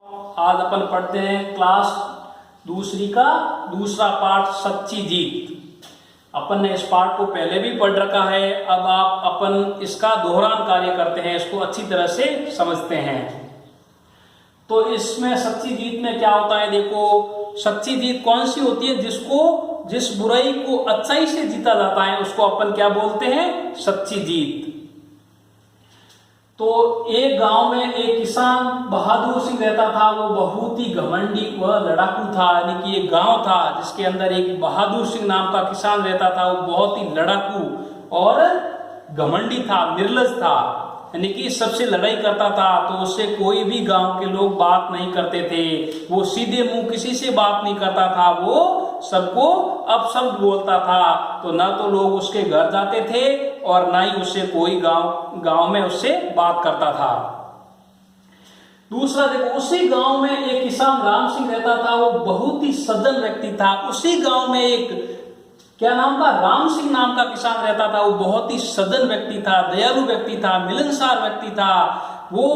आज अपन पढ़ते हैं क्लास दूसरी का दूसरा पार्ट सच्ची जीत। अपन ने इस पार्ट को पहले भी पढ़ रखा है, अब आप अपन इसका दोहरान कार्य करते हैं, इसको अच्छी तरह से समझते हैं। तो इसमें सच्ची जीत में क्या होता है, देखो सच्ची जीत कौन सी होती है, जिस बुराई को अच्छाई से जीता जाता है उसको अपन क्या बोलते हैं, सच्ची जीत। तो एक गांव में एक किसान बहादुर सिंह रहता था। वो बहुत ही घमंडी व लड़ाकू था, यानी कि एक गांव था जिसके अंदर एक बहादुर सिंह नाम का किसान रहता था। वो बहुत ही लड़ाकू और घमंडी था, निर्लज था, यानी कि सबसे लड़ाई करता था। तो उससे कोई भी गांव के लोग बात नहीं करते थे। वो सीधे मुंह किसी से बात नहीं करता था, वो सबको अपशब्द बोलता था। तो ना तो लोग उसके घर जाते थे और ना ही उससे कोई गांव में उससे बात करता था। दूसरा देखो, उसी गांव में एक किसान राम सिंह रहता था। वो बहुत ही सज्जन व्यक्ति था। उसी गांव में एक क्या नाम था, राम सिंह नाम का किसान रहता था। वो बहुत ही सज्जन व्यक्ति था, दयालु व्यक्ति था, मिलनसार व्यक्ति था। वो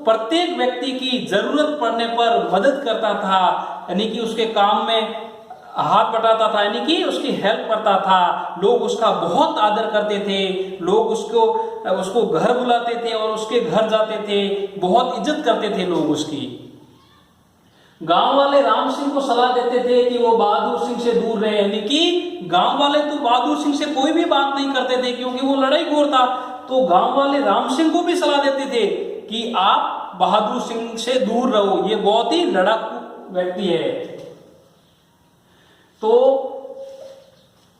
प्रत्येक व्यक्ति की जरूरत पड़ने पर मदद करता था, यानी कि उसके काम में हाथ बटाता था, यानी कि उसकी हेल्प करता था। लोग उसका बहुत आदर करते थे। लोग उसको घर बुलाते थे और उसके घर जाते थे, बहुत इज्जत करते थे लोग उसकी। गांव वाले राम सिंह को सलाह देते थे कि वो बहादुर सिंह से दूर रहे, यानी कि गांव वाले तो बहादुर सिंह से कोई भी बात नहीं करते थे क्योंकि वो लड़ाई खोर था। तो गांव वाले राम सिंह को भी सलाह देते थे कि आप बहादुर सिंह से दूर रहो, ये बहुत ही लड़ाकू व्यक्ति है। तो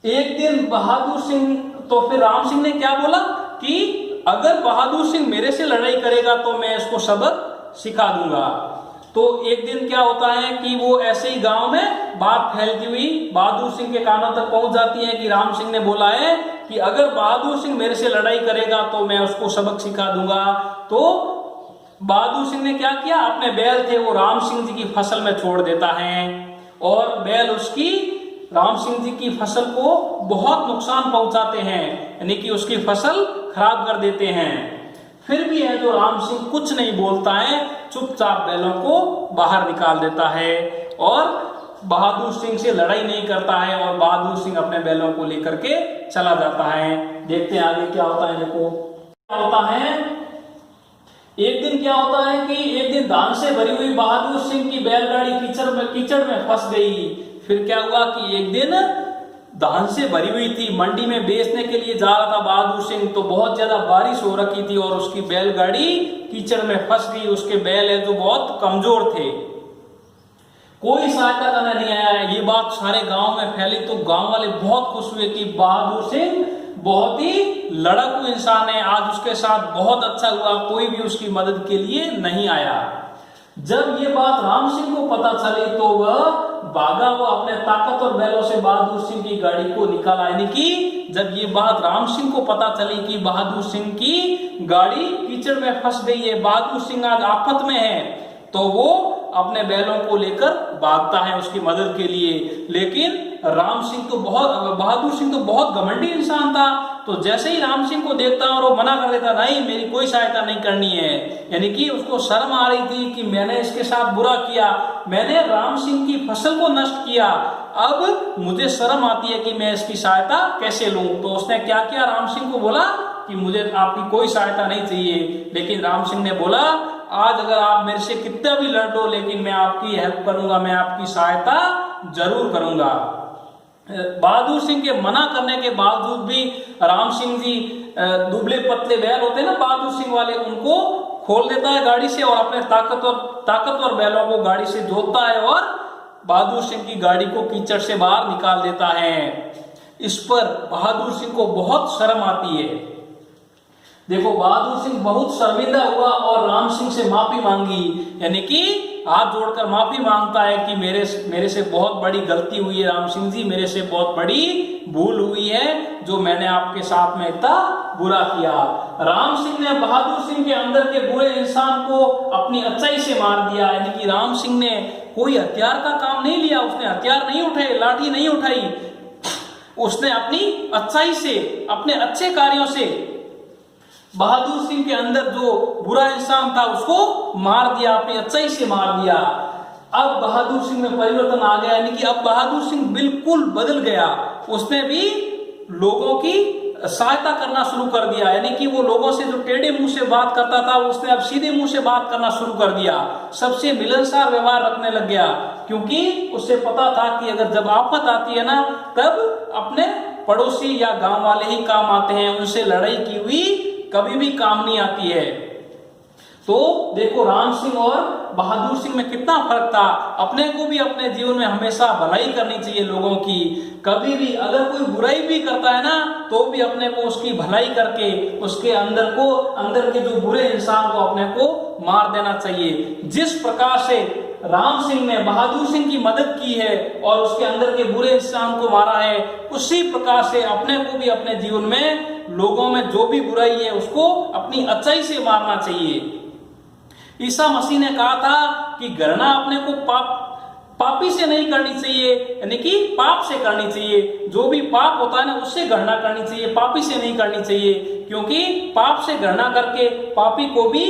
एक दिन बहादुर सिंह, तो फिर राम सिंह ने क्या बोला कि अगर बहादुर सिंह मेरे से लड़ाई करेगा तो मैं इसको सबक सिखा दूंगा। तो एक दिन क्या होता है कि वो ऐसे ही गांव में बात फैलती हुई बहादुर सिंह के कानों तक पहुंच जाती है कि राम सिंह ने बोला है कि अगर बहादुर सिंह मेरे से लड़ाई करेगा तो मैं उसको सबक सिखा दूंगा। तो बहादुर सिंह ने क्या किया, अपने बैल थे वो राम सिंह जी की फसल में छोड़ देता है और बैल उसकी राम सिंह जी की फसल को बहुत नुकसान पहुंचाते हैं, यानी कि उसकी फसल खराब कर देते हैं। फिर भी है जो राम सिंह कुछ नहीं बोलता है, चुपचाप बैलों को बाहर निकाल देता है और बहादुर सिंह से लड़ाई नहीं करता है और बहादुर सिंह अपने बैलों को लेकर के चला जाता है। देखते हैं आगे क्या होता है। देखो क्या होता है, एक दिन क्या होता है कि एक दिन धान से भरी हुई बहादुर सिंह की बैलगाड़ी कीचड़ में फंस गई। फिर क्या हुआ कि एक दिन धान से भरी हुई थी, मंडी में बेचने के लिए जा रहा था बहादुर सिंह। तो बहुत ज्यादा बारिश हो रखी थी और उसकी बैलगाड़ी कीचड़ में फंस गई। उसके बैल है जो बहुत कमजोर थे, कोई सहायता करने नहीं आया। ये बात सारे गांव में फैली तो गांव वाले बहुत खुश हुए कि बहादुर सिंह बहुत ही लड़ाकू इंसान है, आज उसके साथ बहुत अच्छा हुआ, कोई भी उसकी मदद के लिए नहीं आया। जब ये बात राम सिंह को पता चली तो वह भागा, वो अपने ताकतवर बैलों से बहादुर सिंह की गाड़ी को निकाला। यानी कि जब ये बात राम सिंह को पता चली कि बहादुर सिंह की गाड़ी कीचड़ में फंस गई है, बहादुर सिंह आज आफत में है, तो वो अपने बैलों को लेकर भागता है उसकी मदद के लिए। लेकिन बहादुर सिंह तो बहुत घमंडी इंसान था। तो जैसे ही राम सिंह को देखता और वो मना कर देता, नहीं मेरी कोई सहायता नहीं करनी है, यानी कि उसको शर्म आ रही थी कि मैंने इसके साथ बुरा किया, मैंने राम सिंह की फसल को नष्ट किया, अब मुझे शर्म आती है कि मैं इसकी सहायता कैसे लूं। तो उसने क्या किया, राम सिंह को बोला कि मुझे आपकी कोई सहायता नहीं चाहिए। लेकिन राम सिंह ने बोला, आज अगर आप मेरे से कितना भी लड़ लो लेकिन मैं आपकी हेल्प करूंगा, मैं आपकी सहायता जरूर करूंगा। बहादुर सिंह के मना करने के बावजूद भी राम सिंह जी दुबले पतले बैल होते हैं ना बहादुर सिंह वाले, उनको खोल देता है गाड़ी से और अपने ताकतवर बैलों को गाड़ी से जोतता है और बहादुर सिंह की गाड़ी को कीचड़ से बाहर निकाल देता है। इस पर बहादुर सिंह को बहुत शर्म आती है। देखो बहादुर सिंह बहुत शर्मिंदा हुआ और राम सिंह से माफी मांगी, यानी कि हाथ जोड़कर माफी मांगता है कि मेरे से बहुत बड़ी गलती हुई है राम सिंह जी, मेरे से बहुत बड़ी भूल हुई है जो मैंने आपके साथ में इतना बुरा किया। राम सिंह ने बहादुर सिंह के अंदर के बुरे इंसान को अपनी अच्छाई से मार दिया, यानी कि राम सिंह ने कोई हथियार का काम नहीं लिया, उसने हथियार नहीं उठाए, लाठी नहीं उठाई, उसने अपनी अच्छाई से, अपने अच्छे कार्यों से बहादुर सिंह के अंदर जो बुरा इंसान था उसको मार दिया, अपनी अच्छाई से मार दिया। अब बहादुर सिंह में परिवर्तन आ गया, यानी कि अब बहादुर सिंह बिल्कुल बदल गया। उसने भी लोगों की सहायता करना शुरू कर दिया, यानी कि वो लोगों से जो टेढ़े मुंह से बात करता था उसने अब सीधे मुंह से बात करना शुरू कर दिया। सबसे मिलनसार व्यवहार रखने लग गया, क्योंकि उसे पता था कि अगर जब आफत आती है ना, तब अपने पड़ोसी या गांव वाले ही काम आते हैं, उनसे लड़ाई की हुई कभी भी काम नहीं आती है। तो देखो राम सिंह और बहादुर सिंह में कितना फर्क था। अपने को भी अपने जीवन में हमेशा भलाई करनी चाहिए लोगों की। कभी भी अगर कोई बुराई भी करता है ना, तो भी अपने को उसकी भलाई करके उसके अंदर के जो बुरे इंसान को अपने को मार देना चाहिए। जिस प्रकार से राम सिंह ने बहादुर सिंह की मदद की है और उसके अंदर के बुरे इंसान को मारा है, उसी प्रकार से अपने को भी अपने जीवन में लोगों में जो भी बुराई है उसको अपनी अच्छाई से मारना चाहिए। ईसा मसीह ने कहा था कि घृणा अपने को पापी से नहीं करनी चाहिए, यानी कि पाप से करनी चाहिए। जो भी पाप होता है ना, उससे घृणा करनी चाहिए, पापी से नहीं करनी चाहिए। क्योंकि पाप से घृणा करके पापी को भी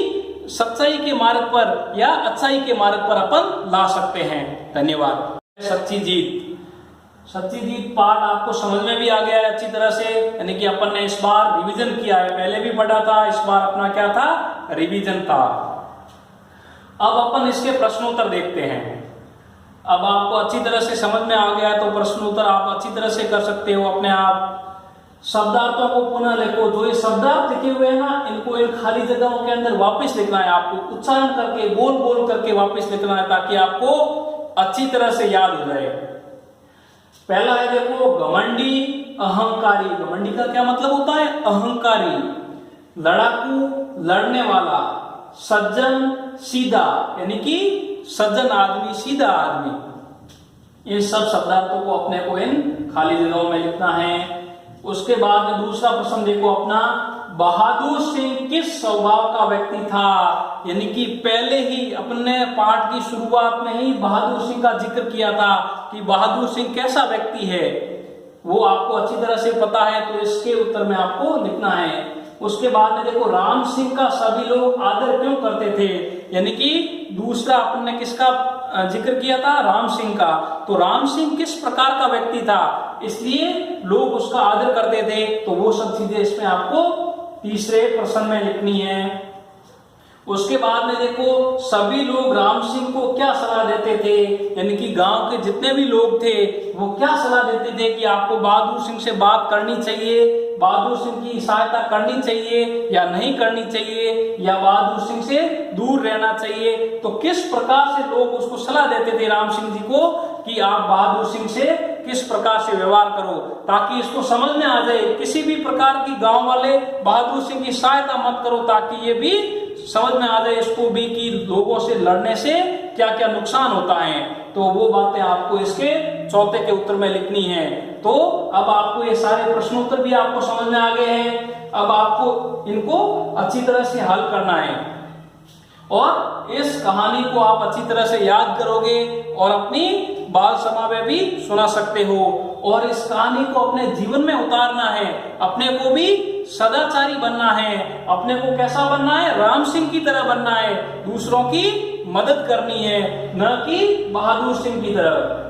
सच्चाई के मार्ग पर या अच्छाई के मार्ग पर अपन ला सकते हैं। धन्यवाद। सच्ची जीत पाठ आपको समझ में भी आ गया है अच्छी तरह से, यानी कि अपन ने इस बार रिवीजन किया है। पहले भी पढ़ा था, इस बार अपना क्या था, रिवीजन था। अब अपन इसके प्रश्नोत्तर देखते हैं। अब आपको अच्छी तरह से समझ में आ गया तो प्रश्नोत्तर आप अच्छी तरह से कर सकते हो अपने आप। शब्दार्थों को पुनः लिखो। जो ये शब्दार्थ लिखे हुए हैं ना, इनको इन खाली जगहों के अंदर वापस लिखना है आपको, उच्चारण करके बोल बोल करके वापस लिखना है, ताकि आपको अच्छी तरह से याद हो जाए। पहला है देखो, घमंडी अहंकारी। घमंडी का क्या मतलब होता है, अहंकारी। लड़ाकू लड़ने वाला। सज्जन सीधा, यानी कि सज्जन आदमी, सीधा आदमी। इन सब शब्दार्थों को अपने को इन खाली जगहों में लिखना है। उसके बाद में दूसरा प्रश्न देखो अपना, बहादुर सिंह किस स्वभाव का व्यक्ति था। यानी कि पहले ही अपने पाठ की शुरुआत में ही बहादुर सिंह का जिक्र किया था कि बहादुर सिंह कैसा व्यक्ति है, वो आपको अच्छी तरह से पता है, तो इसके उत्तर में आपको लिखना है। उसके बाद में देखो, राम सिंह का सभी लोग आदर क्यों करते थे। यानी कि दूसरा अपन ने किसका जिक्र किया था, राम सिंह का। तो राम सिंह किस प्रकार का व्यक्ति था, इसलिए लोग उसका आदर करते थे। तो वो सब चीजें इसमें आपको तीसरे प्रश्न में लिखनी है। उसके बाद में देखो, सभी लोग राम सिंह को क्या सलाह देते थे। यानी कि गांव के जितने भी लोग थे वो क्या सलाह देते थे कि आपको बहादुर सिंह से बात करनी चाहिए, बहादुर सिंह की सहायता करनी चाहिए या नहीं करनी चाहिए, या बहादुर सिंह से दूर रहना चाहिए। तो किस प्रकार से लोग उसको सलाह देते थे राम सिंह जी को कि आप बहादुर सिंह से किस प्रकार से व्यवहार करो, ताकि इसको समझ में आ जाए। किसी भी प्रकार की गांव वाले बहादुर सिंह की सहायता मत करो, ताकि ये भी समझ में आ जाए इसको भी कि लोगों से लड़ने से क्या क्या नुकसान होता है। तो वो बातें आपको इसके चौथे के उत्तर में लिखनी है। तो अब आपको ये सारे प्रश्नोत्तर भी आपको समझ में आ गए हैं। अब आपको इनको अच्छी तरह से हल करना है और इस कहानी को आप अच्छी तरह से याद करोगे और अपनी बाल सभा में भी सुना सकते हो। और इस कहानी को अपने जीवन में उतारना है। अपने को भी सदाचारी बनना है। अपने को कैसा बनना है, राम सिंह की तरह बनना है। दूसरों की मदद करनी है, न कि बहादुर सिंह की तरह।